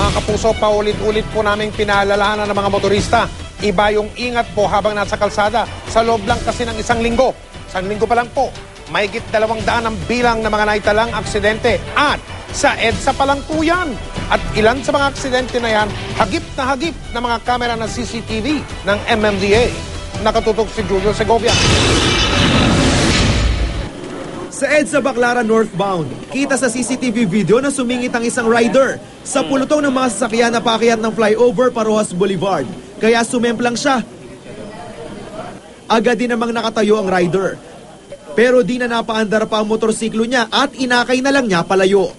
Mga kapuso, paulit-ulit po naming pinaalalahanan ng mga motorista. Iba yung ingat po habang nasa kalsada. Sa loob lang kasi ng isang linggo. Isang linggo pa lang po. Mahigit 200 ang bilang ng mga naitalang aksidente. At sa EDSA pa lang po yan. At ilan sa mga aksidente na yan, hagip na mga kamera ng CCTV ng MMDA. Nakatutok si Julio Segovia. Sa EDSA Baclaran northbound, kita sa CCTV video na sumingit ang isang rider sa pulutong ng mga sasakyan na paakyat ng flyover Parojas Boulevard. Kaya sumemplang siya. Agad din namang nakatayo ang rider. Pero di na napaandar pa ang motorsiklo niya at inakay na lang niya palayo.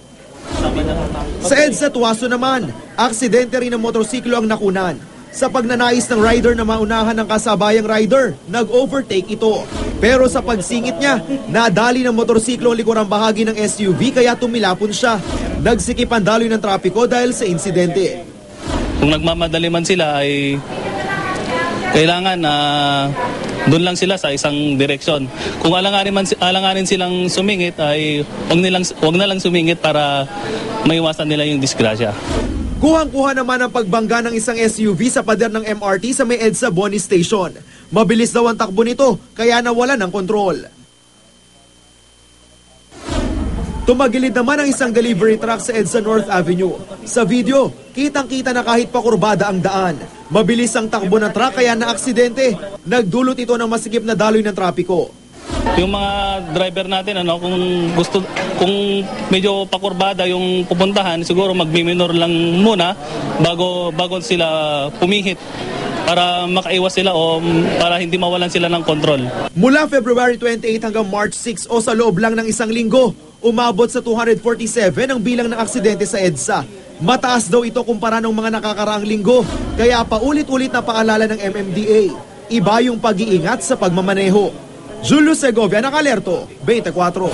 Sa EDSA Tuwaso naman, aksidente rin ng motorsiklo ang nakunan. Sa pagnanais ng rider na maunahan ng kasabayang rider, nag-overtake ito. Pero sa pagsingit niya, nadali ng motorsiklo ang likurang bahagi ng SUV kaya tumilapon siya. Nagsikip ang daloy ng trapiko dahil sa insidente. Kung nagmamadali man sila ay kailangan na doon lang sila sa isang direksyon. Kung alanganin silang sumingit ay wag na lang sumingit para maiwasan nila yung disgrasya. Kuhang-kuha naman ang pagbangga ng isang SUV sa pader ng MRT sa may EDSA Boni Station. Mabilis daw ang takbo nito, kaya nawala ng kontrol. Tumagilid naman ang isang delivery truck sa EDSA North Avenue. Sa video, kitang-kita na kahit pakurbada ang daan. Mabilis ang takbo ng truck kaya naaksidente. Nagdulot ito ng masikip na daloy ng trapiko. Yung mga driver natin kung medyo pakurbada yung pupuntahan, siguro magmi-minor lang muna bago sila pumihit para makaiwas sila o para hindi mawalan sila ng kontrol. Mula February 28 hanggang March 6 o sa loob lang ng isang linggo, umabot sa 247 ang bilang ng aksidente sa EDSA. Mataas daw ito kumpara ng mga nakakaraang linggo, kaya paulit-ulit na paalala ng MMDA. Iba yung pag-iingat sa pagmamaneho. Julio Segovia, Nakalerto, 24.